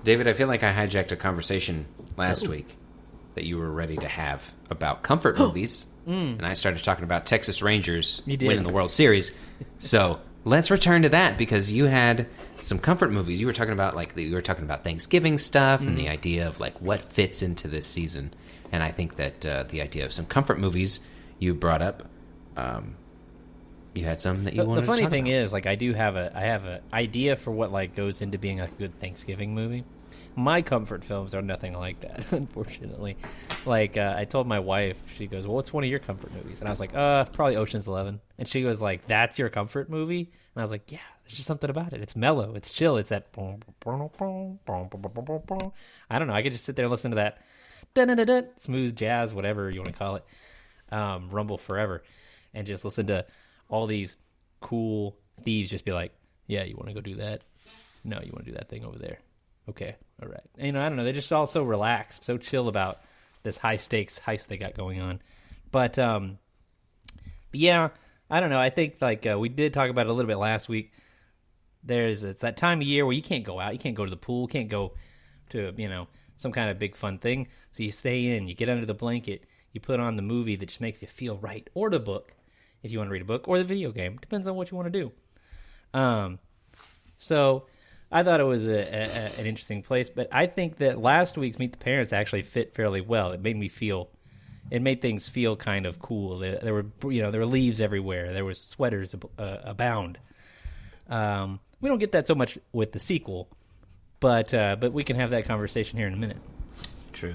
David, I feel like I hijacked a conversation last week that you were ready to have about comfort movies, and I started talking about Texas Rangers winning the World Series. So let's return to that, because you had some comfort movies. You were talking about Thanksgiving stuff and the idea of like what fits into this season. And I think that the idea of some comfort movies you brought up. You had some that you wanted to talk about. The funny thing is, like, I have an idea for what like goes into being a good Thanksgiving movie. My comfort films are nothing like that, unfortunately. Like, I told my wife, she goes, well, what's one of your comfort movies? And I was like, probably Ocean's 11. And she was like, that's your comfort movie? And I was like, yeah, there's just something about it. It's mellow. It's chill. It's that... I don't know. I could just sit there and listen to that smooth jazz, whatever you want to call it, rumble forever, and just listen to all these cool thieves just be like, yeah, you want to go do that? No, you want to do that thing over there. Okay, all right. And, I don't know. They're just all so relaxed, so chill about this high-stakes heist they got going on. But yeah, I don't know. I think, like, we did talk about it a little bit last week. It's that time of year where you can't go out. You can't go to the pool. Can't go to, some kind of big fun thing. So you stay in. You get under the blanket. You put on the movie that just makes you feel right. Or the book, if you want to read a book. Or the video game. Depends on what you want to do. So... I thought it was an interesting place, but I think that last week's Meet the Parents actually fit fairly well. It made things feel kind of cool. There were leaves everywhere. There was sweaters abound. We don't get that so much with the sequel, but we can have that conversation here in a minute. True.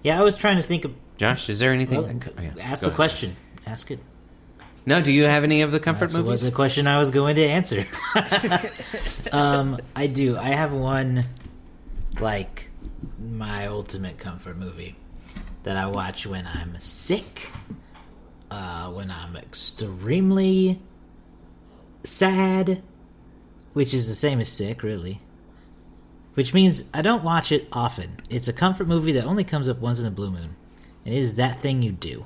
Yeah, I was trying to think of... Josh, is there anything... Ask the question. Ask it. No, do you have any of the comfort movies? That was the question I was going to answer. I do. I have one, like, my ultimate comfort movie that I watch when I'm sick, when I'm extremely sad, which is the same as sick, really. Which means I don't watch it often. It's a comfort movie that only comes up once in a blue moon. And it is That Thing You Do.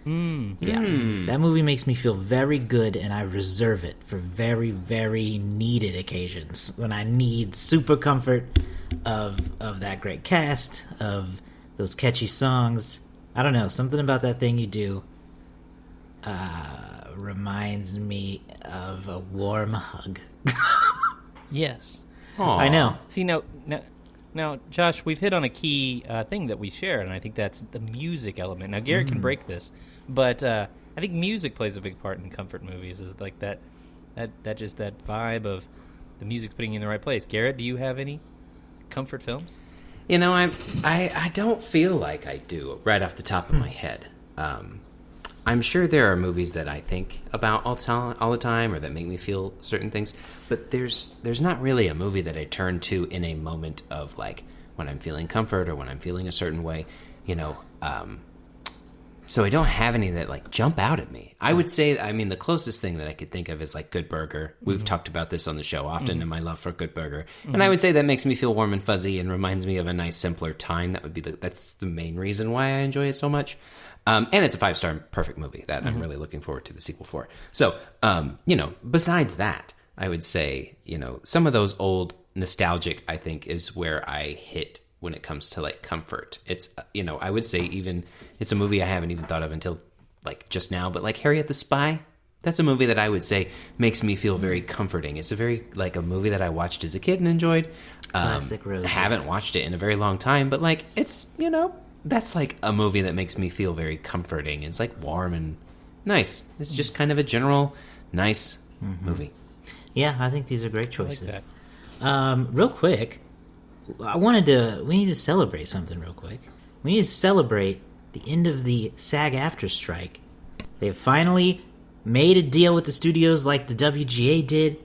That movie makes me feel very good, and I reserve it for very, very needed occasions when I need super comfort of that great cast, of those catchy songs. I don't know, something about That Thing You Do reminds me of a warm hug. Yes. Aww. I know. See, now, Josh, we've hit on a key thing that we share, and I think that's the music element. Now, Garrett can break this, but I think music plays a big part in comfort movies. Is like that vibe of the music putting you in the right place. Garrett, do you have any comfort films? I don't feel like I do right off the top of my head. I'm sure there are movies that I think about all the time, or that make me feel certain things. But there's not really a movie that I turn to in a moment of like when I'm feeling comfort or when I'm feeling a certain way, So I don't have any that like jump out at me. I would say, the closest thing that I could think of is like Good Burger. We've talked about this on the show often, and my love for Good Burger. And I would say that makes me feel warm and fuzzy and reminds me of a nice, simpler time. That's the main reason why I enjoy it so much. And it's a 5-star perfect movie that I'm really looking forward to the sequel for. So, besides that, I would say, some of those old nostalgic, I think, is where I hit when it comes to like comfort. It's, I would say even it's a movie I haven't even thought of until like just now, but like Harriet the Spy, that's a movie that I would say makes me feel very comforting. It's a very like a movie that I watched as a kid and enjoyed. Classic Rose. Haven't watched it in a very long time, but like it's, that's like a movie that makes me feel very comforting. It's like warm and nice. It's just kind of a general nice movie. Yeah, I think these are great choices. Like real quick, we need to celebrate something real quick. We need to celebrate the end of the SAG-AFTRA strike. They've finally made a deal with the studios like the WGA did,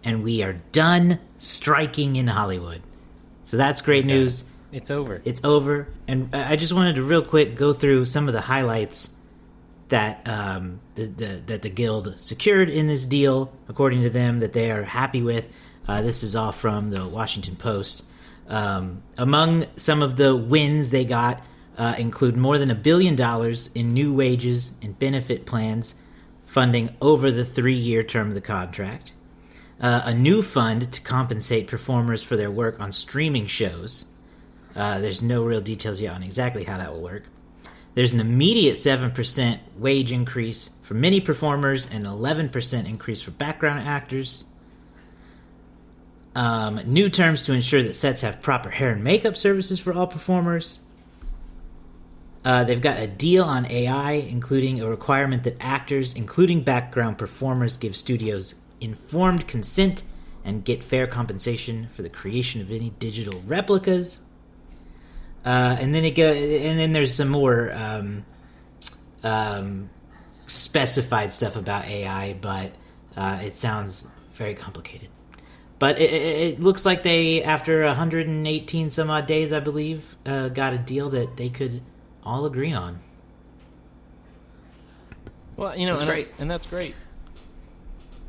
and we are done striking in Hollywood. So that's great news. It's over. It's over. And I just wanted to real quick go through some of the highlights that that the Guild secured in this deal, according to them, that they are happy with. This is all from the Washington Post. Among some of the wins they got include more than $1 billion in new wages and benefit plans, funding over the 3-year term of the contract. a new fund to compensate performers for their work on streaming shows. There's no real details yet on exactly how that will work. There's an immediate 7% wage increase for many performers and an 11% increase for background actors. New terms to ensure that sets have proper hair and makeup services for all performers. They've got a deal on AI, including a requirement that actors, including background performers, give studios informed consent and get fair compensation for the creation of any digital replicas. And then there's some more specified stuff about AI, but it sounds very complicated. But it looks like they, after 118 some odd days, I believe, got a deal that they could all agree on. Well, that's great. And that's great.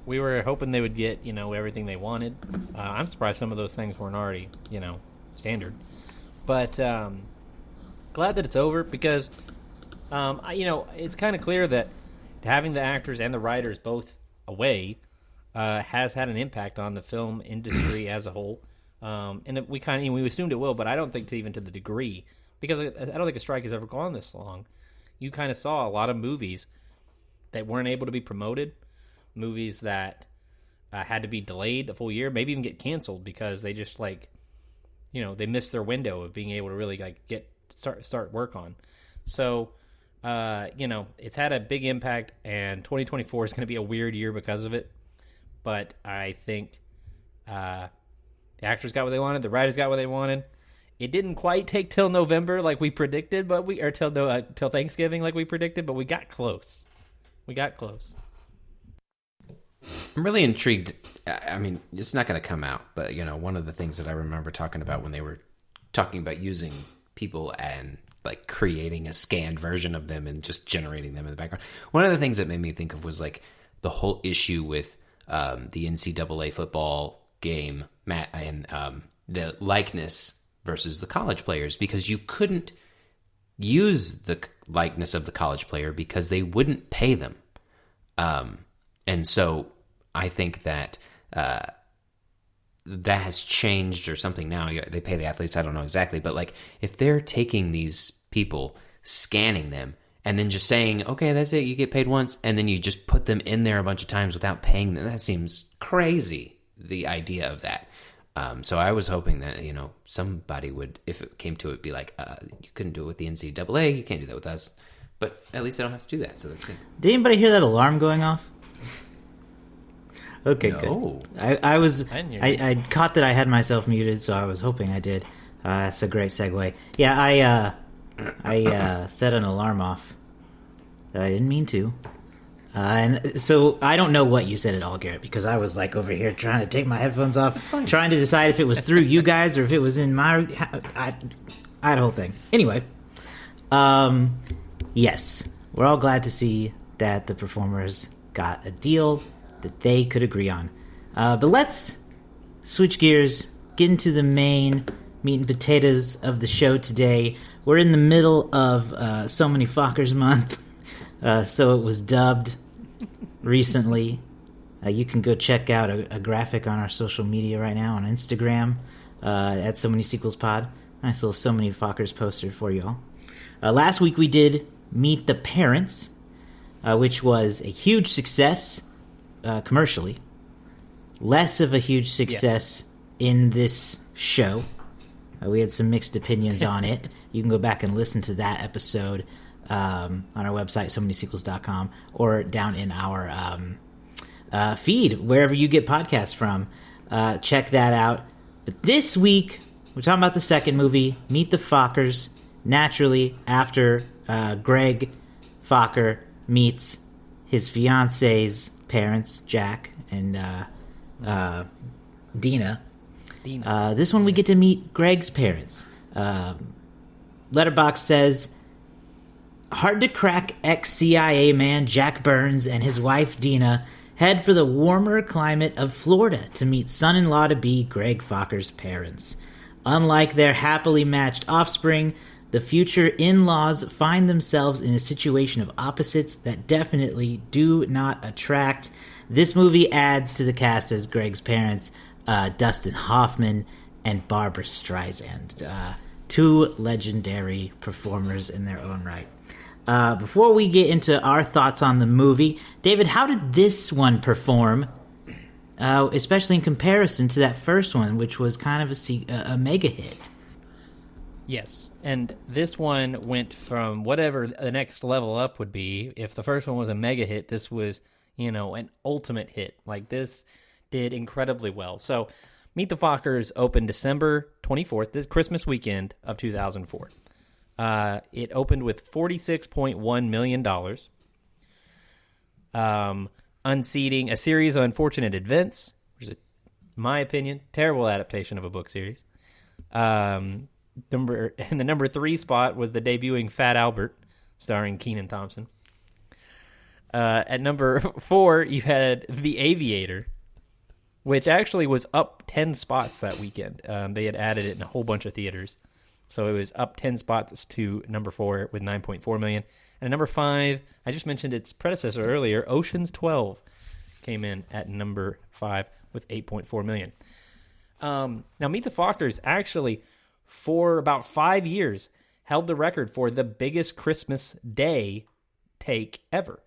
We were hoping they would get, everything they wanted. I'm surprised some of those things weren't already, standard. But glad that it's over because, it's kind of clear that having the actors and the writers both away has had an impact on the film industry as a whole. And we assumed it will, but I don't think even to the degree, because I don't think a strike has ever gone this long. You kind of saw a lot of movies that weren't able to be promoted, movies that had to be delayed a full year, maybe even get canceled because they just they missed their window of being able to really start work on. So, it's had a big impact, and 2024 is going to be a weird year because of it. But I think the actors got what they wanted, the writers got what they wanted. It didn't quite take till November like we predicted, till Thanksgiving like we predicted, but we got close. I'm really intrigued. I mean, it's not going to come out, but one of the things that I remember talking about when they were talking about using people and creating a scanned version of them and just generating them in the background. One of the things that made me think of was the whole issue with the NCAA football game, Matt, and the likeness versus the college players, because you couldn't use the likeness of the college player because they wouldn't pay them. And so I think that that has changed or something now. They pay the athletes, I don't know exactly, but if they're taking these people, scanning them, and then just saying, okay, that's it, you get paid once, and then you just put them in there a bunch of times without paying them, that seems crazy, the idea of that. So I was hoping that, somebody would, if it came to it, be you couldn't do it with the NCAA, you can't do that with us. But at least I don't have to do that, so that's good. Did anybody hear that alarm going off? Okay, no. Good. I caught that I had myself muted, so I was hoping I did. That's a great segue. Yeah, I set an alarm off that I didn't mean to. And so I don't know what you said at all, Garrett, because I was over here trying to take my headphones off, trying to decide if it was through you guys or if it was in my... I had a whole thing. Anyway, yes, we're all glad to see that the performers got a deal that they could agree on. But let's switch gears, get into the main meat and potatoes of the show today. We're in the middle of So Many Fockers Month, so it was dubbed recently. You can go check out a graphic on our social media right now on Instagram at So Many Sequels Pod. Nice little So Many Fockers poster for y'all. Last week we did Meet the Parents, which was a huge success commercially. Less of a huge success in this show. We had some mixed opinions on it. You can go back and listen to that episode on our website, somanysequels.com, or down in our feed, wherever you get podcasts from. Check that out. But this week, we're talking about the second movie, Meet the Fockers, naturally after Greg Focker meets his fiance's parents, Jack and Dina. This one we get to meet Greg's parents. Letterboxd says, hard to crack ex-CIA man Jack Burns and his wife Dina head for the warmer climate of Florida to meet son-in-law-to-be Greg Focker's parents. Unlike their happily matched offspring, the future in-laws find themselves in a situation of opposites that definitely do not attract. This movie adds to the cast as Greg's parents, Dustin Hoffman and Barbara Streisand, two legendary performers in their own right. Before we get into our thoughts on the movie, David, how did this one perform, especially in comparison to that first one, which was kind of a mega hit? Yes, and this one went from whatever the next level up would be. If the first one was a mega hit, this was, an ultimate hit. Like, this did incredibly well. So, Meet the Fockers opened December 24th, this Christmas weekend of 2004. It opened with $46.1 million, unseating A Series of Unfortunate Events, which is, in my opinion, terrible adaptation of a book series. In the number 3 spot was the debuting Fat Albert, starring Kenan Thompson. At number 4, you had The Aviator, which actually was up 10 spots that weekend. They had added it in a whole bunch of theaters. So it was up 10 spots to number 4 with $9.4 million. And at number 5, I just mentioned its predecessor earlier, Ocean's 12, came in at number 5 with $8.4 million. Now, Meet the Fockers actually, for about 5 years, held the record for the biggest Christmas Day take ever.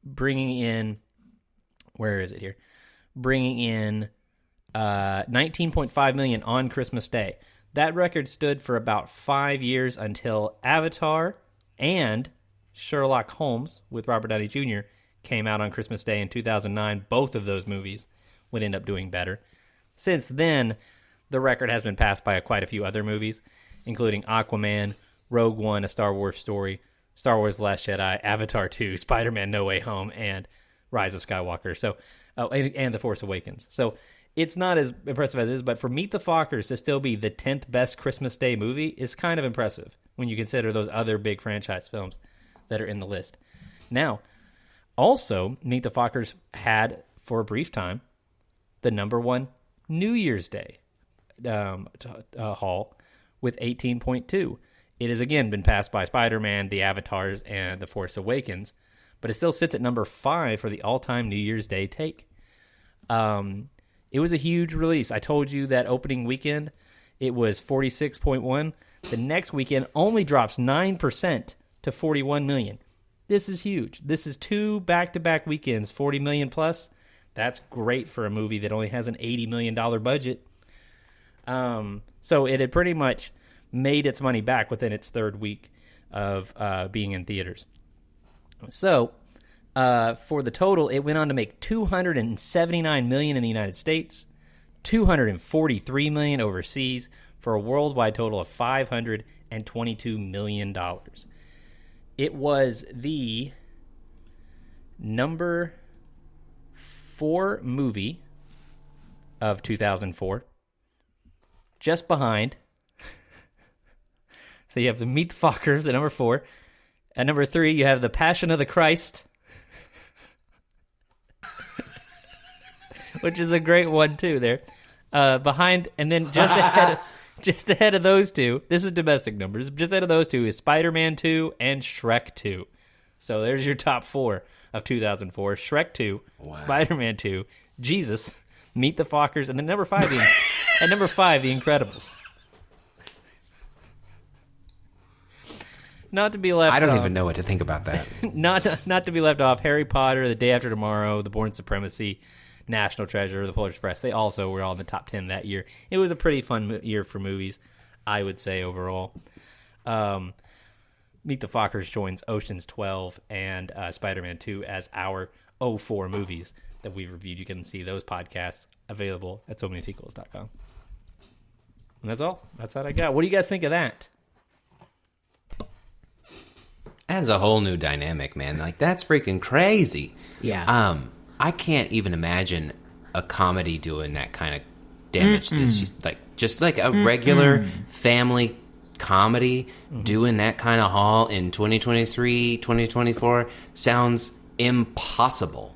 Bringing in, where is it here? Bringing in $19.5 million on Christmas Day. That record stood for about 5 years until Avatar and Sherlock Holmes with Robert Downey Jr. came out on Christmas Day in 2009. Both of those movies would end up doing better. Since then, the record has been passed by quite a few other movies, including Aquaman, Rogue One, A Star Wars Story, Star Wars The Last Jedi, Avatar 2, Spider-Man No Way Home, and Rise of Skywalker. So, and The Force Awakens. So it's not as impressive as it is, but for Meet the Fockers to still be the 10th best Christmas Day movie is kind of impressive when you consider those other big franchise films that are in the list. Now, also, Meet the Fockers had, for a brief time, the number 1 New Year's Day haul with 18.2. It has, again, been passed by Spider-Man, The Avatars, and The Force Awakens, but it still sits at number 5 for the all-time New Year's Day take. It was a huge release. I told you that opening weekend, it was 46.1. The next weekend only drops 9% to 41 million. This is huge. This is 2 back-to-back weekends, 40 million plus. That's great for a movie that only has an $80 million budget. So it had pretty much made its money back within its third week of being in theaters. So for the total, it went on to make $279 million in the United States, $243 million overseas, for a worldwide total of $522 million. It was the number 4 movie of 2004, just behind. So you have the Meet the Fockers at number 4. At number 3, you have The Passion of the Christ, which is a great one too. There, behind, and then just ahead of those two. This is domestic numbers. Just ahead of those two is Spider-Man 2 and Shrek 2. So there's your top 4 of 2004: Shrek 2, wow. Spider-Man 2, Jesus, Meet the Fockers, and then number 5, at number 5, The Incredibles. Not to be left off. I don't even know what to think about that. Not to be left off, Harry Potter, The Day After Tomorrow, The Bourne Supremacy, National Treasure, The Polar Express. They also were all in the top 10 that year. It was a pretty fun year for movies, I would say, overall. Meet the Fockers joins Ocean's 12 and Spider-Man 2 as our 04 movies that we've reviewed. You can see those podcasts available at SoManySequels.com. And that's all. That's what I got. What do you guys think of that? Adds a whole new dynamic, man. Like, that's freaking crazy. Yeah. I can't even imagine a comedy doing that kind of damage. This just like a regular family comedy doing that kind of haul in 2023, 2024 sounds impossible.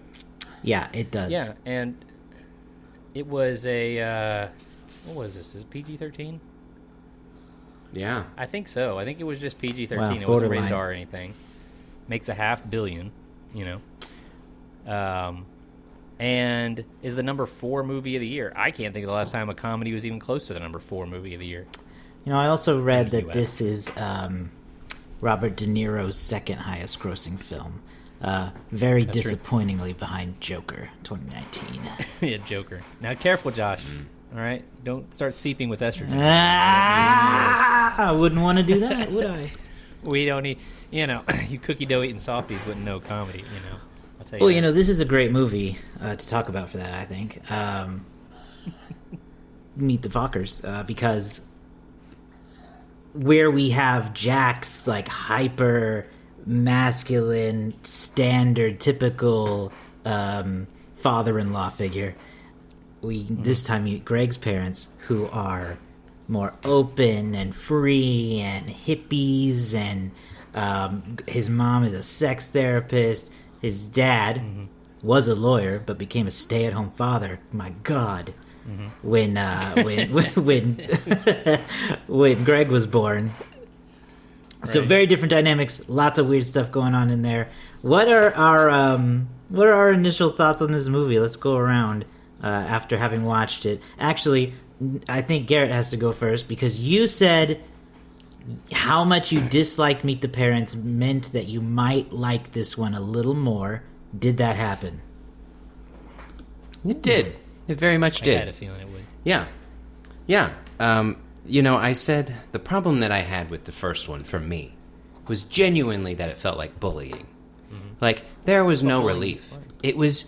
Yeah, it does. Yeah, and it was a what was this? Is it PG-13? Yeah. I think so. I think it was just PG-13. Wow, it wasn't rated R or anything. Makes $500 million, you know. and is the number 4 movie of the year. I can't think of the last time a comedy was even close to the number 4 movie of the year. You know, I also read that US. this is Robert De Niro's second highest grossing film. Very disappointingly behind Joker 2019. Yeah, Joker. Now, careful, Josh. All right? Don't start seeping with estrogen. I wouldn't want to do that, would I? We don't need, you cookie dough eating softies wouldn't know comedy, I'll tell you. Well, that. this is a great movie to talk about for that, I think. Meet the Fockers, because where we have Jack's, like, hyper masculine, standard, typical father-in-law figure, we this time meet Greg's parents, who are more open and free and hippies, and his mom is a sex therapist. His dad was a lawyer but became a stay-at-home father. My God. When when Greg was born. So very different dynamics, lots of weird stuff going on in there. What are our initial thoughts on this movie? Let's go around after having watched it. Actually, I think Garrett has to go first, because you said how much you disliked Meet the Parents meant that you might like this one a little more. Did that happen? It did. It very much did. I had a feeling it would. Yeah. I said the problem that I had with the first one for me was genuinely that it felt like bullying. Like, there was no relief. It was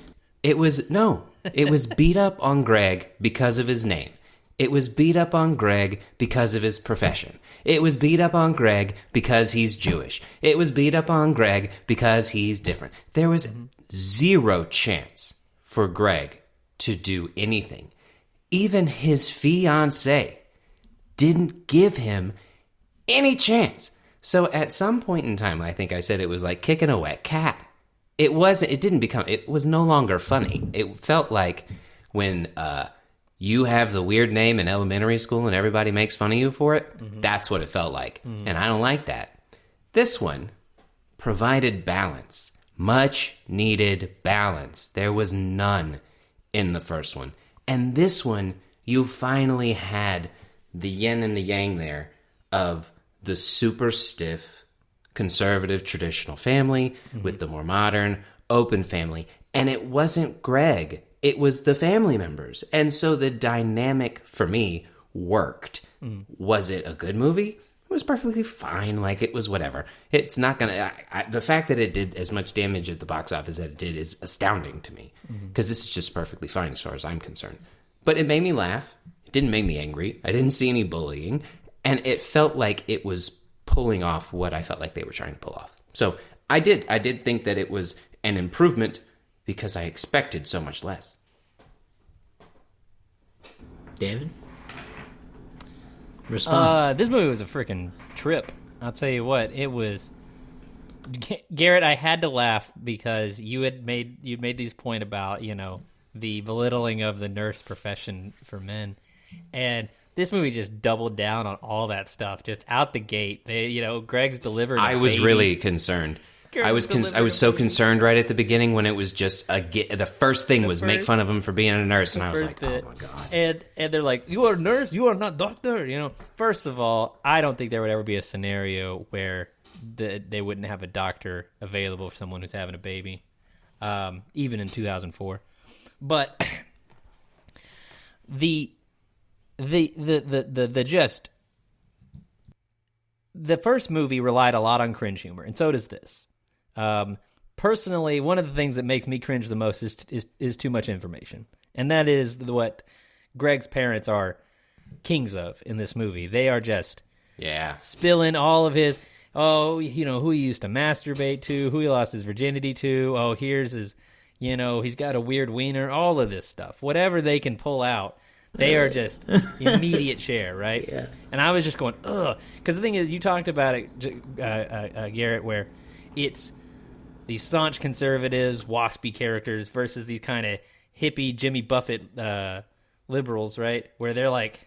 beat up on Greg because of his name. It was beat up on Greg because of his profession. It was beat up on Greg because he's Jewish. It was beat up on Greg because he's different. There was zero chance for Greg to do anything. Even his fiancée didn't give him any chance. So at some point in time, I think I said it was like kicking a wet cat. It was no longer funny. It felt like when you have the weird name in elementary school and everybody makes fun of you for it. That's what it felt like. And I don't like that. This one provided balance. Much needed balance. There was none in the first one. And this one, you finally had the yin and the yang there of the super stiff, conservative, traditional family with the more modern, open family. And it wasn't Greg. It was the family members. And so the dynamic, for me, worked. Was it a good movie? It was perfectly fine. Like, it was whatever. It's not going to... the fact that it did as much damage at the box office that it did is astounding to me. Because this is just perfectly fine as far as I'm concerned. But it made me laugh. It didn't make me angry. I didn't see any bullying. And it felt like it was pulling off what I felt like they were trying to pull off. So I did think that it was an improvement because I expected so much less. David? Response. This movie was a freaking trip. I'll tell you what, it was. Garrett, I had to laugh because you'd made these point about, the belittling of the nurse profession for men. And this movie just doubled down on all that stuff, just out the gate. Greg's delivered. I was really concerned. I was so concerned right at the beginning when it was just the first thing was make fun of him for being a nurse, and I was like, oh my God. And they're like, you are a nurse, you are not doctor. First of all, I don't think there would ever be a scenario where they wouldn't have a doctor available for someone who's having a baby, even in 2004. But the first movie relied a lot on cringe humor, and so does this. Personally, one of the things that makes me cringe the most is too much information, and that is what Greg's parents are kings of in this movie. They are just spilling all of his who he used to masturbate to, who he lost his virginity to. Here's his he's got a weird wiener. All of this stuff, whatever they can pull out. They are just immediate share, right? Yeah. And I was just going, ugh. Because the thing is, you talked about it, Garrett, where it's these staunch conservatives, waspy characters versus these kind of hippie Jimmy Buffett liberals, right? Where they're like,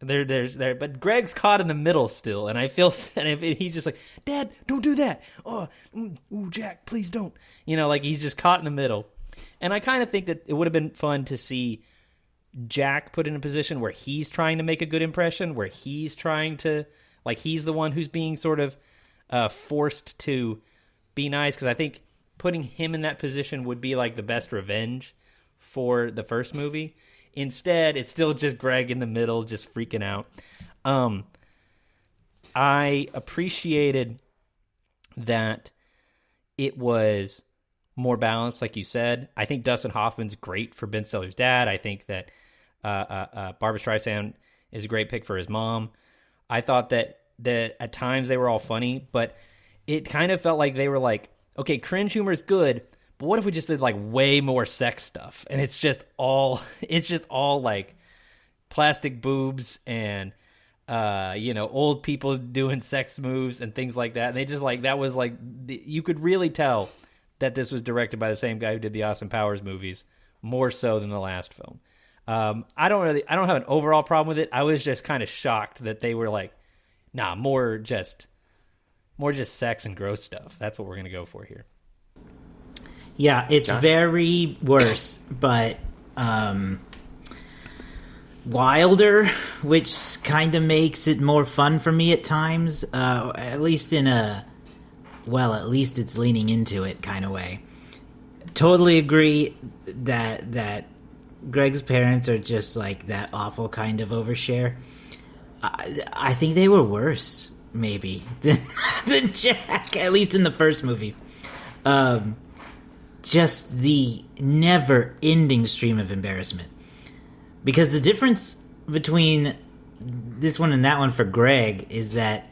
they're, but Greg's caught in the middle still, and I feel, and he's just like, Dad, don't do that. Oh, ooh, Jack, please don't. Like he's just caught in the middle. And I kind of think that it would have been fun to see Jack put in a position where he's trying to make a good impression, where he's trying to, like, he's the one who's being sort of forced to be nice, because I think putting him in that position would be like the best revenge for the first movie. Instead, it's still just Greg in the middle, just freaking out. I appreciated that it was more balanced, like you said. I think Dustin Hoffman's great for Ben Stiller's dad. I think that Barbra Streisand is a great pick for his mom. I thought that at times they were all funny, but it kind of felt like they were like, okay, cringe humor is good, but what if we just did like way more sex stuff? And it's just all like plastic boobs and old people doing sex moves and things like that. And they just like, that was like, you could really tell that this was directed by the same guy who did the Austin Powers movies, more so than the last film. I don't have an overall problem with it. I was just kind of shocked that they were like, nah, more just sex and gross stuff. That's what we're going to go for here. Yeah, it's Josh? very worse, but wilder, which kind of makes it more fun for me at times, at least at least it's leaning into it kind of way. Totally agree that Greg's parents are just like that awful kind of overshare. I think they were worse, maybe, than Jack, at least in the first movie. Just the never-ending stream of embarrassment. Because the difference between this one and that one for Greg is that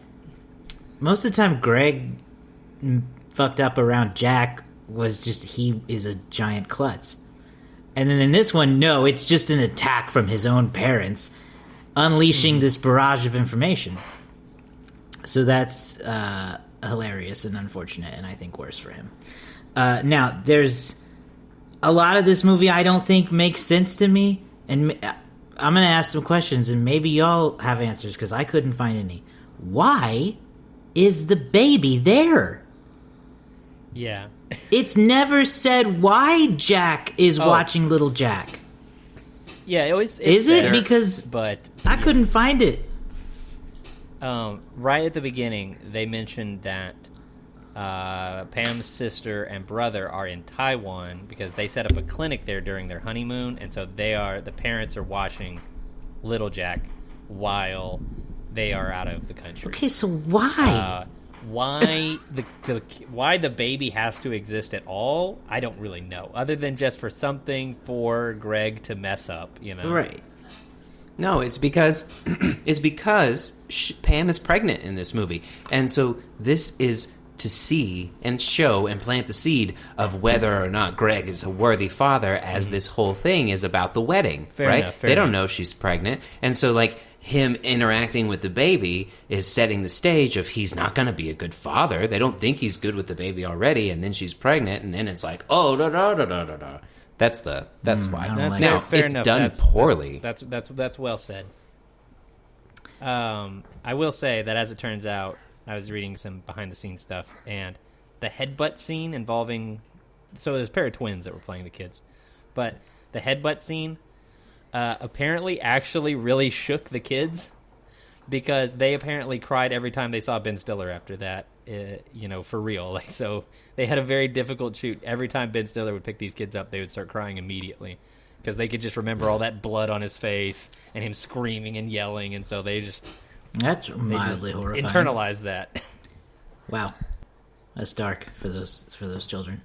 most of the time Greg fucked up around Jack was just he is a giant klutz. And then in this one, no, it's just an attack from his own parents, unleashing this barrage of information. So that's hilarious and unfortunate, and I think worse for him. Now, there's a lot of this movie I don't think makes sense to me, and I'm going to ask some questions, and maybe y'all have answers, because I couldn't find any. Why is the baby there? Yeah. It's never said why Jack is watching little Jack. Yeah, it's is it? there, because but I couldn't find it. Right at the beginning, they mentioned that Pam's sister and brother are in Taiwan because they set up a clinic there during their honeymoon, and so the parents are watching little Jack while they are out of the country. Okay, so why? Why the baby has to exist at all, I don't really know, other than just for something for Greg to mess up, Right. No, it's because Pam is pregnant in this movie, and so this is to see and show and plant the seed of whether or not Greg is a worthy father, as this whole thing is about the wedding. Fair enough. They don't know she's pregnant, and so like him interacting with the baby is setting the stage of he's not going to be a good father. They don't think he's good with the baby already, and then she's pregnant, and then it's like, oh, da da da da da da. That's why. Now fair it's enough. done poorly. That's well said. I will say that, as it turns out, I was reading some behind the scenes stuff, and the headbutt scene involving, so there's a pair of twins that were playing the kids, but the headbutt scene apparently actually really shook the kids, because they apparently cried every time they saw Ben Stiller after that, for real. Like, so they had a very difficult shoot. Every time Ben Stiller would pick these kids up, they would start crying immediately, because they could just remember all that blood on his face and him screaming and yelling, and so That's mildly horrifying. Internalized that. Wow, that's dark for those children.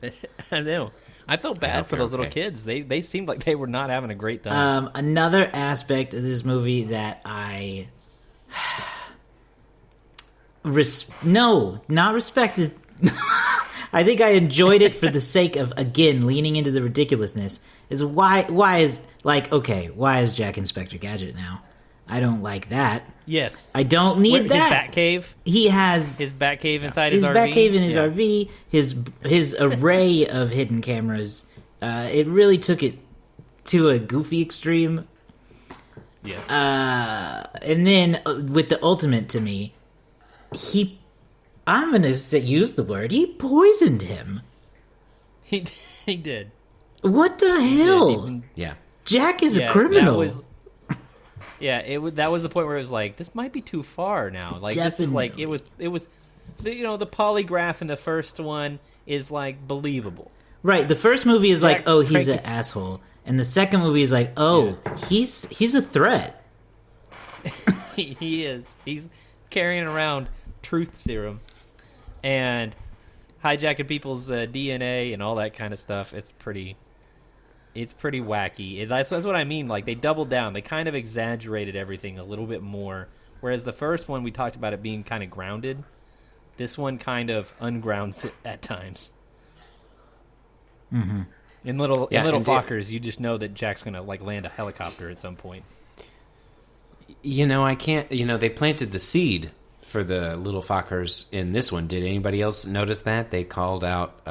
I know. I felt bad for those little kids. They seemed like they were not having a great time. Another aspect of this movie that I not respected. I think I enjoyed it for the sake of, again, leaning into the ridiculousness. Is why is Jack Inspector Gadget now? I don't like that. Yes. I don't need that. His Batcave? He has his Batcave inside his RV? His Batcave in his RV, his array of hidden cameras. It really took it to a goofy extreme. Yeah. And then with the ultimate, to me, I'm going to use the word, he poisoned him. He did. What the hell? Yeah. Jack is a criminal. That was the point where it was like, this might be too far now. Like, this is like, it was, the polygraph in the first one is like believable. Right. The first movie is Jack like, he's an asshole, and the second movie is like, he's a threat. He is. He's carrying around truth serum and hijacking people's DNA and all that kind of stuff. It's pretty wacky. That's what I mean. Like, they doubled down. They kind of exaggerated everything a little bit more. Whereas the first one, we talked about it being kind of grounded. This one kind of ungrounds it at times. Mm-hmm. In Little Fockers, you just know that Jack's going to like land a helicopter at some point. I can't. They planted the seed for the Little Fockers in this one. Did anybody else notice that? They called out,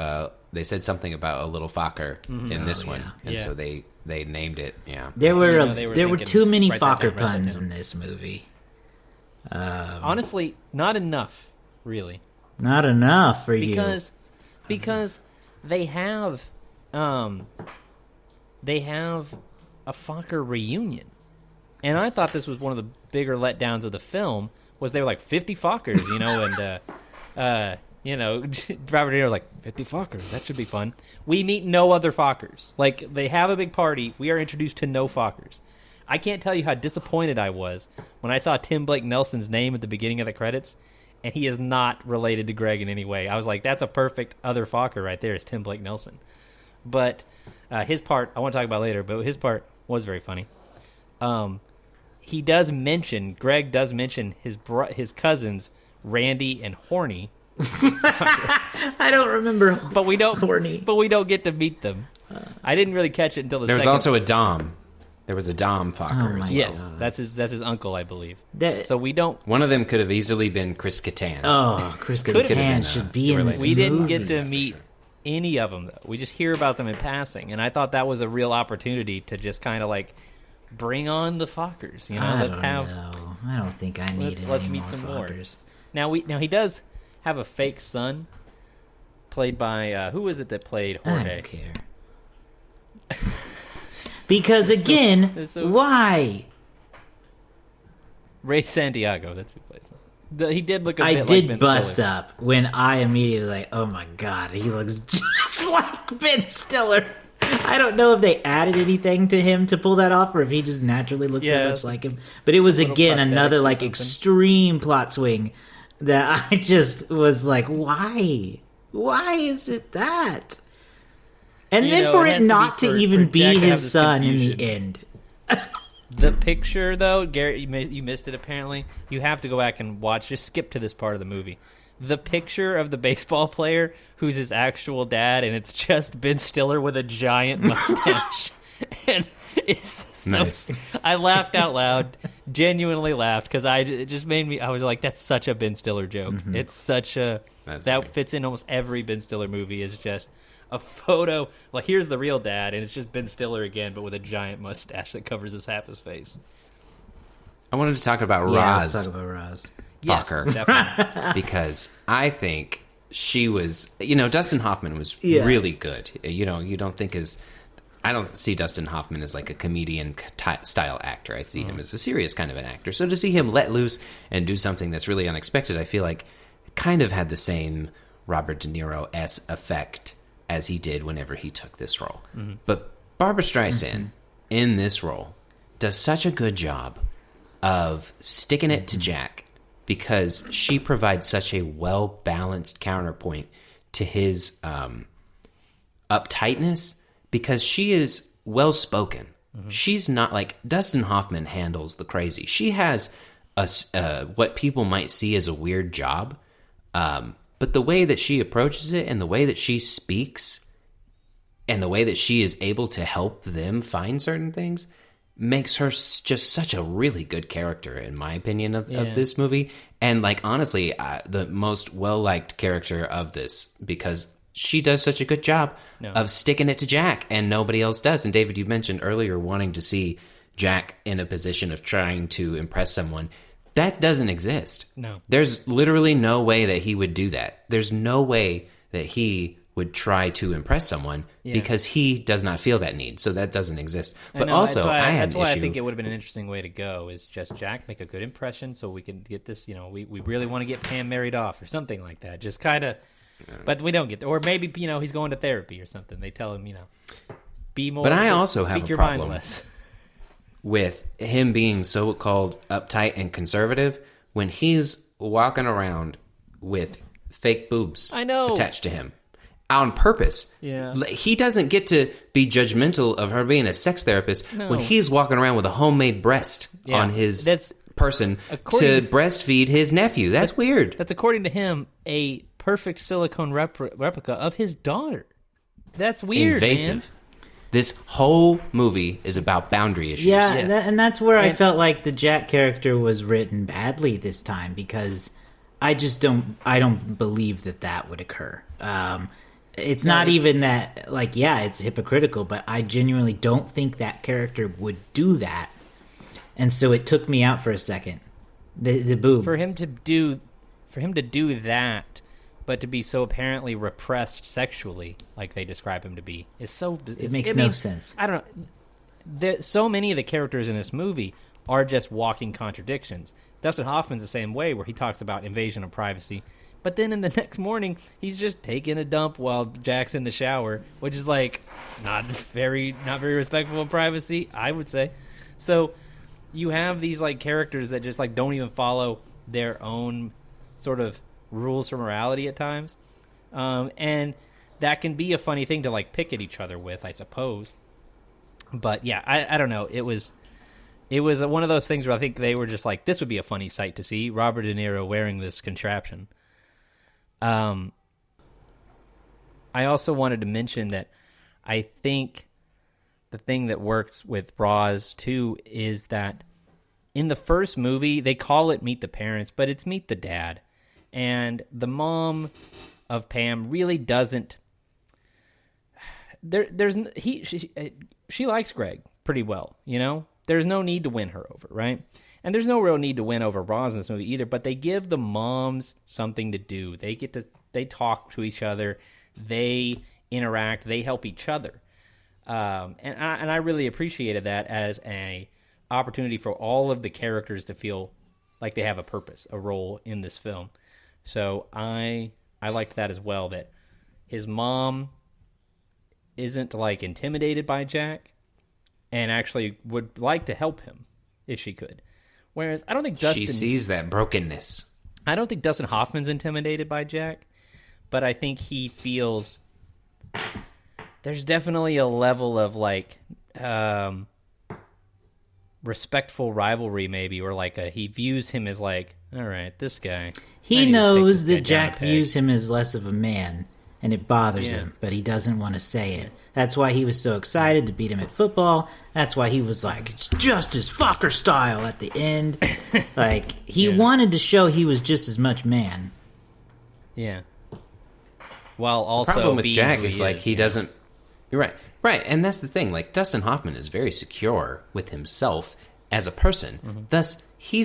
they said something about a Little Focker in this one. And so they named it, There were too many Focker puns in this movie. Honestly, not enough, really. Not enough for you. Because they have a Focker reunion. And I thought this was one of the bigger letdowns of the film, was they were like 50 Fockers, and Robert De Niro was like, 50 Fockers, that should be fun. We meet no other Fockers. Like, they have a big party, we are introduced to no Fockers. I can't tell you how disappointed I was when I saw Tim Blake Nelson's name at the beginning of the credits, and he is not related to Greg in any way. I was like, that's a perfect other Focker right there, is Tim Blake Nelson. But his part, I want to talk about later, but his part was very funny. Greg does mention his cousins, Randy and Horny. I don't remember. But we don't. Horny. But we don't get to meet them. I didn't really catch it until the. There was second. also a Dom. There was a Dom Focker as well. Yes, that's his uncle, I believe. So we don't. One of them could have easily been Chris Kattan. Oh, Chris Kattan should be in this movie. We didn't get to meet any of them, though. We just hear about them in passing, and I thought that was a real opportunity to just kind of like bring on the Fockers. I don't think I need let's meet some Fockers. More. Now he does have a fake son, played by who is it that played Jorge? I don't care. Because again, why? Ray Santiago, that's who plays him. He did look a bit like I did Ben bust Stiller. up when I immediately was like, oh my god, he looks just like Ben Stiller. I don't know if they added anything to him to pull that off, or if he just naturally looks so much like him. But it was again another like extreme plot swing that I just was like, why? Why is it that? And then for it not to even be his son in the end. The picture, though, Garrett, you missed it apparently. You have to go back and watch. Just skip to this part of the movie. The picture of the baseball player who's his actual dad, and it's just Ben Stiller with a giant mustache. And it's nice. I laughed out loud, genuinely laughed, because it just made me, I was like, that's such a Ben Stiller joke. Mm-hmm. It's such a, that funny. Fits in almost every Ben Stiller movie, is just a photo, like here's the real dad, and it's just Ben Stiller again, but with a giant mustache that covers half his face. I wanted to talk about Roz. Let's talk about Roz. Focker. Yes, definitely. Because I think she was, Dustin Hoffman was really good. You don't think I don't see Dustin Hoffman as like a comedian style actor. I see him as a serious kind of an actor. So to see him let loose and do something that's really unexpected, I feel like kind of had the same Robert De Niro-esque effect as he did whenever he took this role. Mm-hmm. But Barbra Streisand in this role does such a good job of sticking it to Jack, because she provides such a well-balanced counterpoint to his uptightness, because she is well-spoken. Mm-hmm. She's not like Dustin Hoffman handles the crazy. She has what people might see as a weird job, but the way that she approaches it, and the way that she speaks, and the way that she is able to help them find certain things, makes her just such a really good character, in my opinion, of this movie. And like, honestly, the most well-liked character of this, because she does such a good job of sticking it to Jack, and nobody else does. And David, you mentioned earlier wanting to see Jack in a position of trying to impress someone. That doesn't exist. No. There's literally no way that he would do that. There's no way that he would try to impress someone because he does not feel that need. So that doesn't exist. But also, I had that's an why issue. I think it would have been an interesting way to go is just Jack make a good impression so we can get this, we really want to get Pam married off or something like that. Just kind of, but we don't get there. Or maybe, he's going to therapy or something. They tell him, be more. But I also speak have a your problem mind less. with him being so-called uptight and conservative when he's walking around with fake boobs attached to him on purpose. Yeah. He doesn't get to be judgmental of her being a sex therapist when he's walking around with a homemade breast on his person to breastfeed his nephew. That's weird. That's, according to him, a perfect silicone replica of his daughter. That's weird, Invasive. man. This whole movie is about boundary issues. Yeah, Yes. and that's where I felt like the Jack character was written badly this time, because I don't believe that would occur. It's not even that, it's hypocritical, but I genuinely don't think that character would do that. And so it took me out for a second. The boob. For him to do that, but to be so apparently repressed sexually, like they describe him to be, is so. It makes no sense. I don't know. So many of the characters in this movie are just walking contradictions. Dustin Hoffman's the same way, where he talks about invasion of privacy, but then in the next morning he's just taking a dump while Jack's in the shower, which is not very respectful of privacy, I would say. So you have these characters that just don't even follow their own sort of rules for morality at times, and that can be a funny thing to pick at each other with, I suppose. But yeah, I don't know. It was one of those things where I think they were just this would be a funny sight to see Robert De Niro wearing this contraption. I also wanted to mention that I think the thing that works with Roz too is that in the first movie they call it Meet the Parents, but it's Meet the Dad. And the mom of Pam really doesn't. She likes Greg pretty well, There's no need to win her over, right? And there's no real need to win over Roz in this movie either. But they give the moms something to do. They talk to each other, they interact, they help each other, and I really appreciated that as a opportunity for all of the characters to feel like they have a purpose, a role in this film. So I liked that as well, that his mom isn't intimidated by Jack and actually would like to help him if she could. Whereas I don't think Dustin... She sees that brokenness. I don't think Dustin Hoffman's intimidated by Jack, but I think he feels... There's definitely a level of respectful rivalry, maybe, or he views him as all right, this guy. He knows that Jack views him as less of a man, and it bothers him, but he doesn't want to say it. That's why he was so excited to beat him at football. That's why he was it's just as Focker style at the end. He wanted to show he was just as much man. Yeah. While also the problem with being Jack who is he doesn't. You're right, and that's the thing. Dustin Hoffman is very secure with himself as a person. Mm-hmm. Thus, he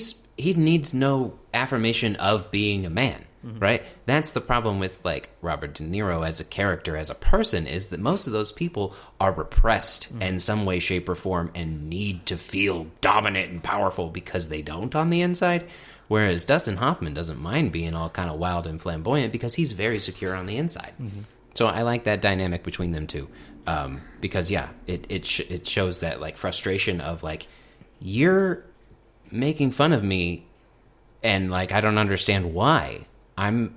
needs no affirmation of being a man. Mm-hmm. Right? That's the problem with Robert De Niro as a character, as a person, is that most of those people are repressed in some way, shape, or form and need to feel dominant and powerful because they don't on the inside. Whereas Dustin Hoffman doesn't mind being all kind of wild and flamboyant because he's very secure on the inside. Mm-hmm. So I like that dynamic between them two. Because it shows that frustration of you're making fun of me and I don't understand why. I'm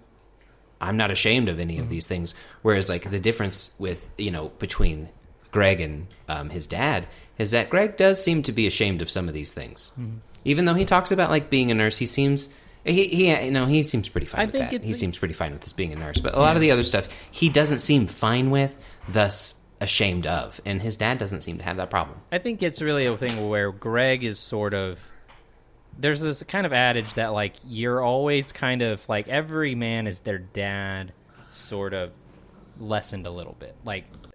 not ashamed of any of these things. Whereas the difference with between Greg and his dad is that Greg does seem to be ashamed of some of these things. Mm-hmm. Even though he talks about being a nurse, he seems pretty fine with that. He seems pretty fine with this being a nurse. But a lot of the other stuff he doesn't seem fine with, thus ashamed of. And his dad doesn't seem to have that problem. I think it's really a thing where Greg is sort of... There's this kind of adage that you're always kind of every man is their dad, sort of lessened a little bit,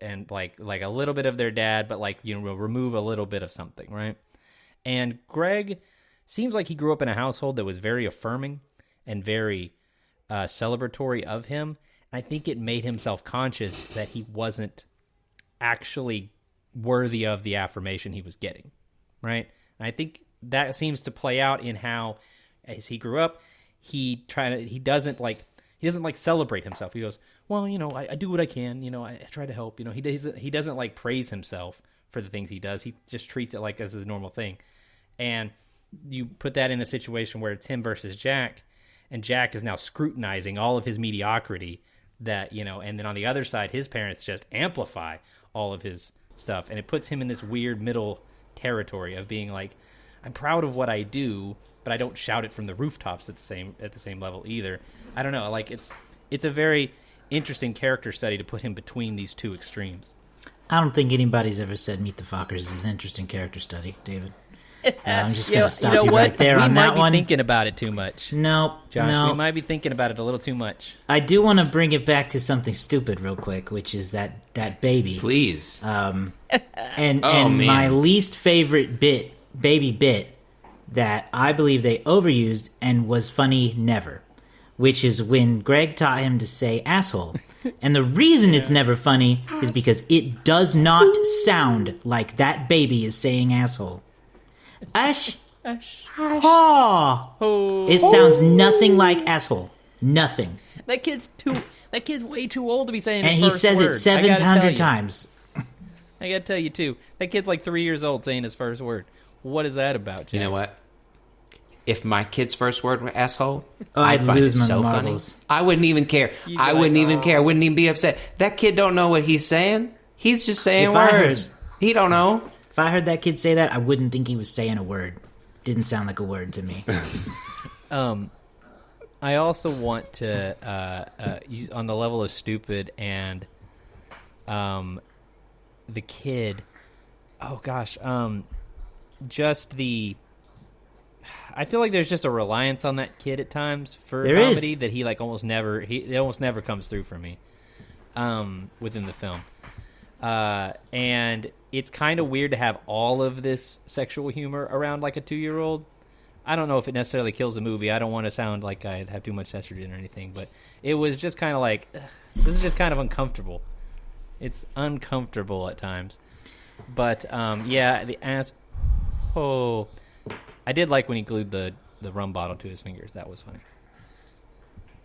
and a little bit of their dad, but remove a little bit of something, right? And Greg seems like he grew up in a household that was very affirming and very celebratory of him, I think it made him self-conscious that he wasn't actually worthy of the affirmation he was getting, right? And I think that seems to play out in how, as he grew up, he doesn't celebrate himself. He goes, well, I do what I can. I try to help. He doesn't like praise himself for the things he does. He just treats it like as a normal thing. And you put that in a situation where it's him versus Jack, and Jack is now scrutinizing all of his mediocrity and then on the other side, his parents just amplify all of his stuff. And it puts him in this weird middle territory of being like, I'm proud of what I do, but I don't shout it from the rooftops at the same level either. I don't know. Like it's a very interesting character study to put him between these two extremes. I don't think anybody's ever said Meet the Fockers is an interesting character study, David. I'm just going to stop you right there on that one. We might be thinking about it too much. Nope. Josh, we might be thinking about it a little too much. I do want to bring it back to something stupid real quick, which is that baby. Please. And my least favorite baby bit that I believe they overused and was funny never, which is when Greg taught him to say asshole. And the reason it's never funny is because it does not sound like that baby is saying asshole. Ash. Oh. It sounds nothing like asshole. Nothing. That kid's way too old to be saying and his first word. And he says it 700 times. I gotta tell you, too. That kid's like 3 years old saying his first word. What is that about, Jack? You know what? If my kid's first word were asshole, I'd find lose it my so marbles. funny. I wouldn't even care. I wouldn't even care. I wouldn't even be upset. That kid don't know what he's saying. He's just saying words. He don't know. If I heard that kid say that, I wouldn't think he was saying a word. Didn't sound like a word to me. I also want to, on the level of stupid and the kid, oh gosh, just the... I feel like there's just a reliance on that kid at times for comedy that he like almost never comes through for me within the film. And it's kind of weird to have all of this sexual humor around like a 2-year-old. I don't know if it necessarily kills the movie. I don't want to sound like I have too much estrogen or anything, but it was just kind of like, this is just kind of uncomfortable. It's uncomfortable at times. But, the ass... Oh... I did like when he glued the rum bottle to his fingers. That was funny.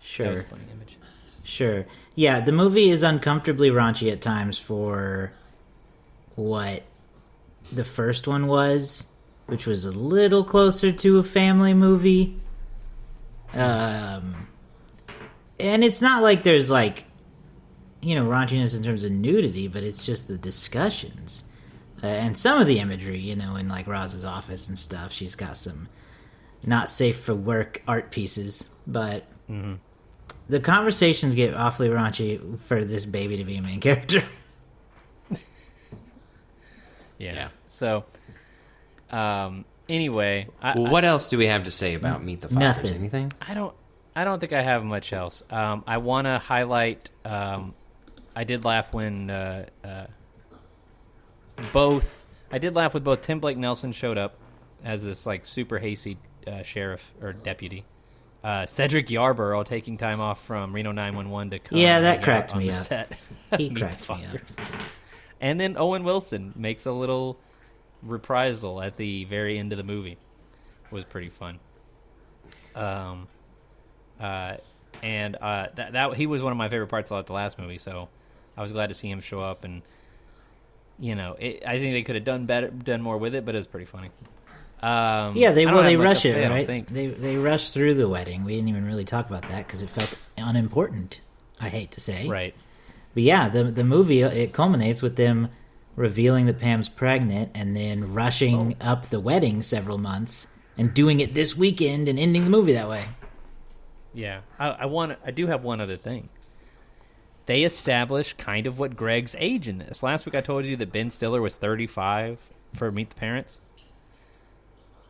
Sure. That was a funny image. Sure. Yeah, the movie is uncomfortably raunchy at times for what the first one was, which was a little closer to a family movie. And it's not like there's like, raunchiness in terms of nudity, but it's just the discussions. And some of the imagery, in like Roz's office and stuff, she's got some not safe for work art pieces, but the conversations get awfully raunchy for this baby to be a main character. Yeah. So, anyway, what else do we have to say about Meet the Fockers? Nothing. Anything? I don't think I have much else. I want to highlight. I did laugh when. I did laugh with both Tim Blake Nelson showed up as this like super hasty sheriff or deputy. Cedric Yarborough taking time off from Reno 911 to come. Yeah, that cracked me up. Set He cracked me up. And then Owen Wilson makes a little reprisal at the very end of the movie. It was pretty fun. That he was one of my favorite parts of the last movie, so I was glad to see him show up and. I think they could have done more with it, but it was pretty funny. They rush it, right? They rush through the wedding. We didn't even really talk about that because it felt unimportant. I hate to say, right? But yeah, the movie it culminates with them revealing that Pam's pregnant and then rushing up the wedding several months and doing it this weekend and ending the movie that way. Yeah, I do have one other thing. They establish kind of what Greg's age in this. Last week I told you that Ben Stiller was 35 for Meet the Parents.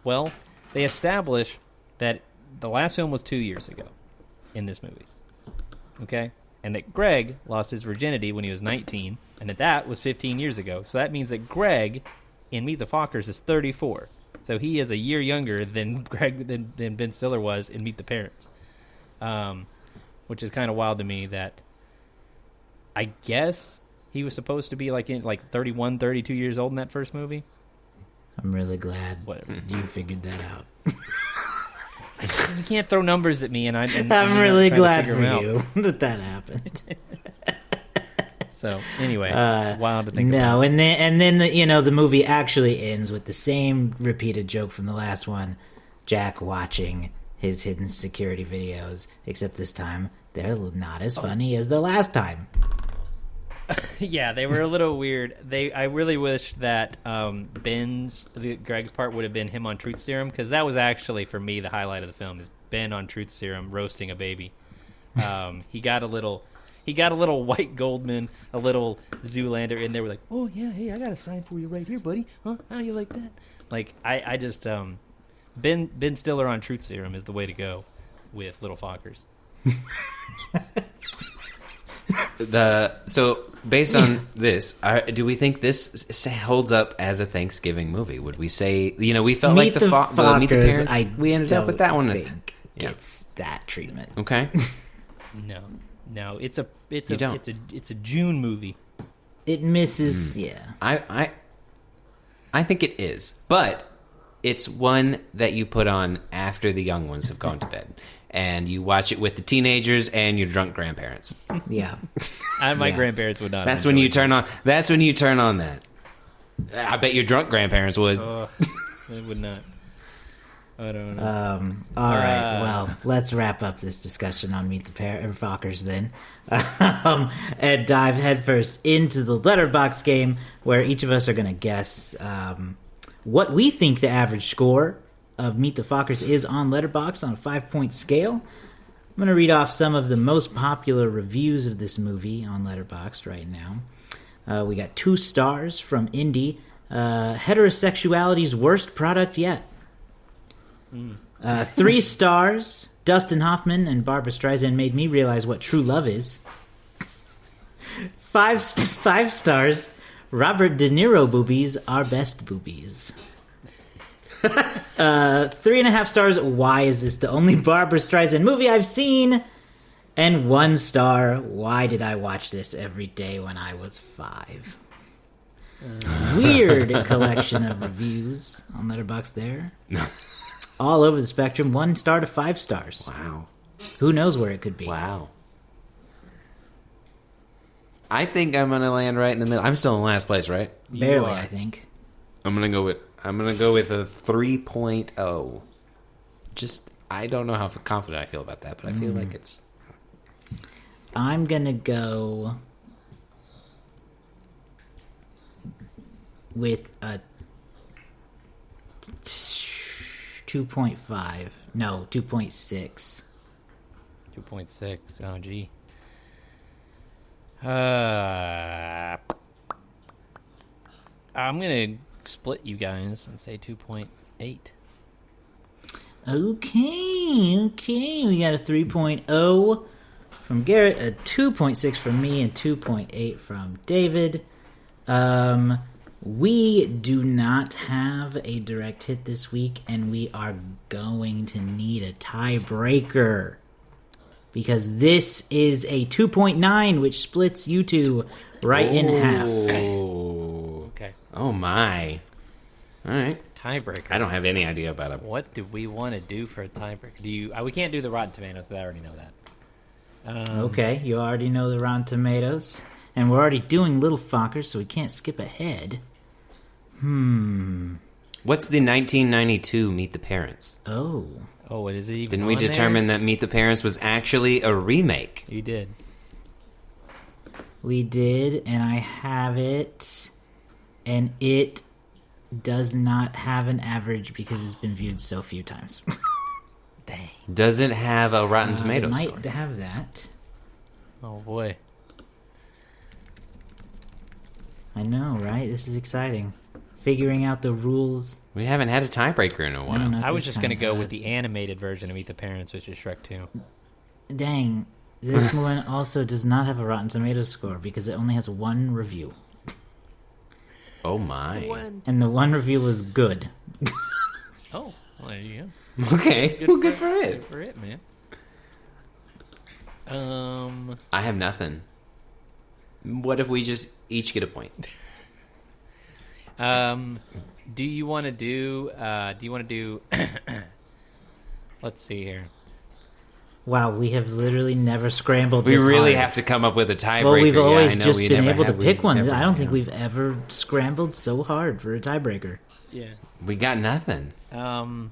Well, they establish that the last film was 2 years ago in this movie. Okay? And that Greg lost his virginity when he was 19, and that was 15 years ago. So that means that Greg in Meet the Fockers is 34. So he is a year younger than Ben Stiller was in Meet the Parents. Which is kind of wild to me that I guess he was supposed to be like 31, 32 years old in that first movie. I'm really glad Whatever. you figured that out. You can't throw numbers at me, and I'm really glad for out. you that happened. So anyway, wild to think about. No, and then the movie actually ends with the same repeated joke from the last one: Jack watching his hidden security videos, except this time they're not as funny as the last time. Yeah, they were a little weird. I really wish that Greg's part would have been him on Truth Serum, because that was actually, for me, the highlight of the film is Ben on Truth Serum roasting a baby. He got a little White Goldman, a little Zoolander in there. We're like, oh yeah, hey, I got a sign for you right here, buddy. Huh? How you like that? Like I just Ben Stiller on Truth Serum is the way to go with Little Fockers. So based on this, do we think this holds up as a Thanksgiving movie? Would we say, we felt like the Meet the Parents? We ended up with that one. Think gets that treatment. Okay. No, it's a June movie. It misses. Yeah. I think it is, but it's one that you put on after the young ones have gone to bed, and you watch it with the teenagers and your drunk grandparents. Yeah. And my grandparents would not. That's when you turn on. That's when you turn on that. I bet your drunk grandparents would. They would not. I don't know. All right. Well, let's wrap up this discussion on Meet the Fockers then, and dive headfirst into the letterbox game, where each of us are going to guess what we think the average score of Meet the Fockers is on Letterboxd on a 5-point scale. I'm going to read off some of the most popular reviews of this movie on Letterboxd right now. We got 2 stars from Indy, heterosexuality's worst product yet. 3 stars, Dustin Hoffman and Barbara Streisand made me realize what true love is. 5 stars, Robert De Niro boobies are best boobies. 3.5 stars, why is this the only Barbara Streisand movie I've seen? And 1 star, why did I watch this every day when I was 5? Weird collection of reviews on Letterboxd there. All over the spectrum, 1 star to 5 stars. Wow. Who knows where it could be? Wow. I think I'm gonna land right in the middle. I'm still in last place, right? Barely, I think. I'm gonna go with a 3.0. Just, I don't know how confident I feel about that, but I feel like it's. I'm gonna go with a 2.5. No, 2.6. 2.6. Oh, gee. I'm going to split you guys and say 2.8. Okay. We got a 3.0 from Garrett, a 2.6 from me, and 2.8 from David. We do not have a direct hit this week, and we are going to need a tiebreaker, because this is a 2.9, which splits you two in half. Okay. Oh my. All right. Tiebreaker. I don't have any idea about it. What do we want to do for a tiebreaker? We can't do the Rotten Tomatoes, so I already know that. Okay, you already know the Rotten Tomatoes, and we're already doing Little Fockers, so we can't skip ahead. What's the 1992 Meet the Parents? Oh, what is it even? Didn't we determine that Meet the Parents was actually a remake? You did. We did, and I have it, and it does not have an average because it's been viewed so few times. Dang. Does it have a Rotten Tomatoes score? It might have that. Oh, boy. I know, right? This is exciting. Figuring out the rules. We haven't had a tiebreaker in a while. No, I was just going to go with the animated version of Meet the Parents, which is Shrek 2. Dang. This one also does not have a Rotten Tomatoes score because it only has 1 review. Oh, my. And the 1 review was good. Oh, well, there you go. Okay. Good for it. Good for it, man. I have nothing. What if we just each get a point? Do you want to do? Let's see here. Wow, we have literally never scrambled. We this really hard. have to come up with a tiebreaker. Well, we've always I know just we been never able to have. We pick one. never I don't think have. we've ever scrambled so hard for a tiebreaker. Yeah. We got nothing. Do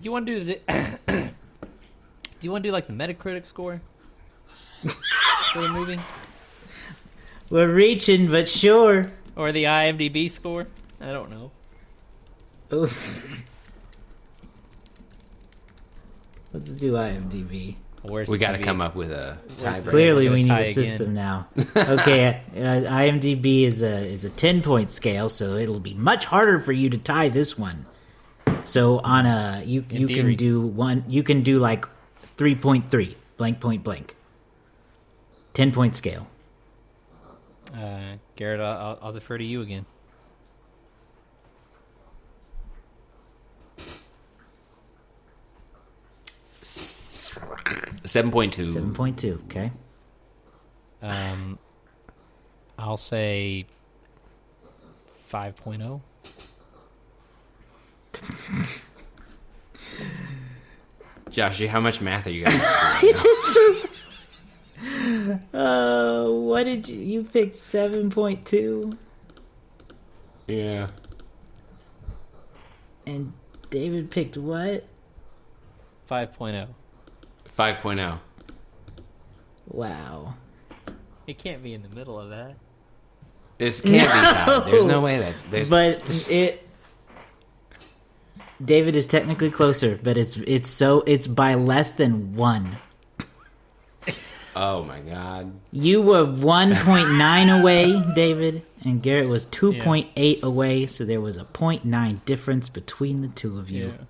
you want to do the? Do you want to do like the Metacritic score for the movie, We're reaching, but sure. or the IMDb score? I don't know. Oof. Let's do IMDb. We got to come up with a tiebreaker. Clearly, we need tie a again. system now. Okay, IMDb is a 10-point scale, so it'll be much harder for you to tie this one. So on a you can theory. do one. You can do like 3.3 blank point blank. 10-point scale. Garrett, I'll defer to you again. Seven 7.2. 7.2. Okay. I'll say 5.0. Josh, how much math are you guys doing? What did you picked? 7.2, Yeah. and David picked what? 5.0. 5.0. Wow. It can't be in the middle of that. This can't be tied. There's no way there's. But David is technically closer, but it's by less than 1. Oh my god. You were 1.9 away, David, and Garrett was 2.8 away, so there was a 0.9 difference between the two of you. Yeah.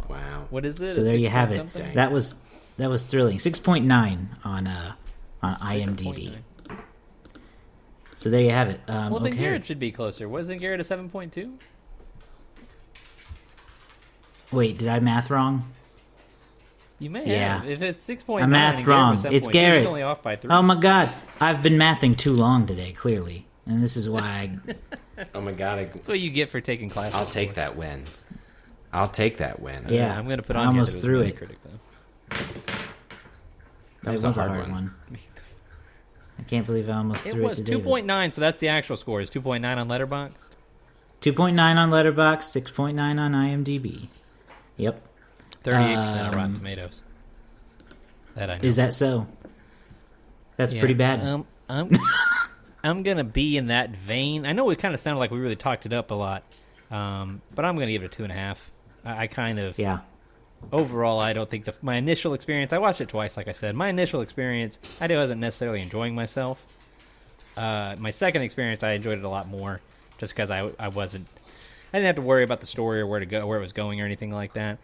Wow. What is it? So A there you 6 have point it. something? That was thrilling. 6.9 on IMDb. 6.9. So there you have it. Well, then okay. Garrett should be closer. Wasn't Garrett a 7.2? Wait, did I math wrong? You may Yeah. have. If it's 6.9, I mathed and Garrett was wrong. It's 7.2, Garrett. he's only off by 3. Oh my god, I've been mathing too long today, clearly. And this is why Oh my god. That's what you get for taking classes. I'll take that win. I'll take that win. Yeah, I'm going to put I on here almost that threw it it. was Metacritic, though. That it was was a hard one. one. I can't believe I almost It threw was it to David. 2.9, so that's the actual score. Is 2.9 on Letterboxd? 2.9 on Letterboxd, 6.9 on IMDb. Yep. 38% on Rotten Tomatoes. That I know. Is that so? That's Yeah. pretty bad. I'm gonna be in that vein. I know it kind of sounded like we really talked it up a lot, but I'm gonna give it a 2.5. I kind of Yeah. overall, I don't think my initial experience. I watched it twice, like I said. My initial experience, I wasn't necessarily enjoying myself. My second experience, I enjoyed it a lot more, just because I didn't have to worry about the story or where to go, where it was going, or anything like that.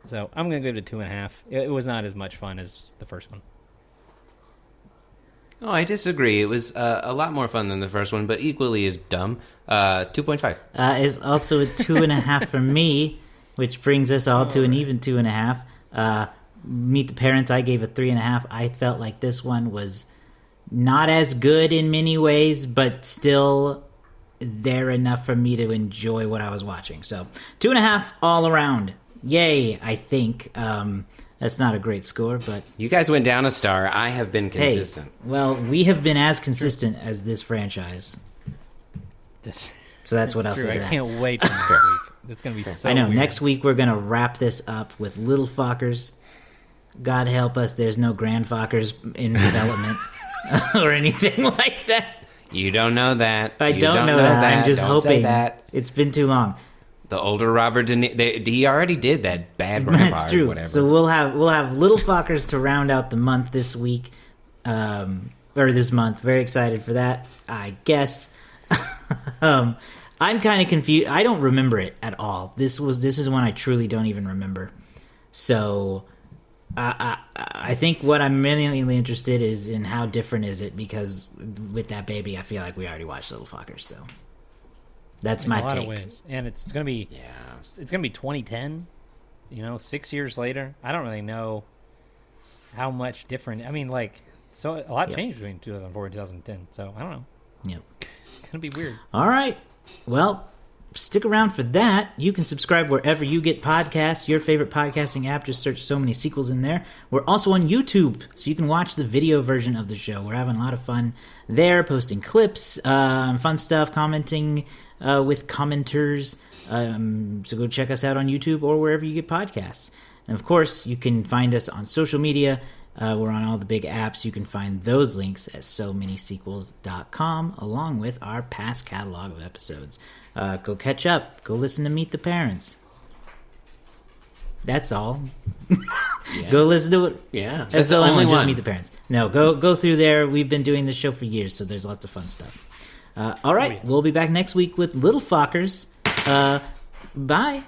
So I'm gonna give it a 2.5. It was not as much fun as the first one. Oh, I disagree. It was a lot more fun than the first one, but equally as dumb. 2.5. Is also a 2.5 for me, which brings us all to an even 2.5. Meet the Parents, I gave a 3.5. I felt like this one was not as good in many ways, but still there enough for me to enjoy what I was watching. So 2.5 all around. Yay, I think. That's not a great score, but You guys went down a star. I have been consistent. hey, well, we have been as consistent as this franchise. So that's what I'll True, say I to that. can't wait for next week. It's gonna be so. I know. weird. Next week we're gonna wrap this up with Little Fockers. God help us, there's no Grand Fockers in development or anything like that. You don't know that. I You don't know that. I'm just Don't say hoping. that. It's been too long. The older Robert De Niro, he already did that bad grandpa That's or true. whatever. So we'll have Little Fockers to round out the month this week, or this month. Very excited for that. I guess. I'm kind of confused. I don't remember it at all. This is one I truly don't even remember. So I think what I'm really interested is in how different is it, because with that baby, I feel like we already watched Little Fockers. So that's in my a lot take. of ways, and it's gonna be 2010. 6 years later. I don't really know how much different. I mean, like So a lot changed between 2004 and 2010. So I don't know. Yep. It's gonna be weird. All right. Well, stick around for that. You can subscribe wherever you get podcasts. Your favorite podcasting app. Just search So Many Sequels in there. We're also on YouTube, so you can watch the video version of the show. We're having a lot of fun there, posting clips, fun stuff, commenting with commenters. So go check us out on YouTube or wherever you get podcasts. And of course, you can find us on social media. We're on all the big apps. You can find those links at SoManySequels.com, along with our past catalog of episodes. Go catch up. Go listen to Meet the Parents. That's all. Yeah. Go listen to it. Yeah, That's the only one. Just one. Meet the Parents. No, go through there. We've been doing this show for years, so there's lots of fun stuff. All right, we'll be back next week with Little Fockers. Bye.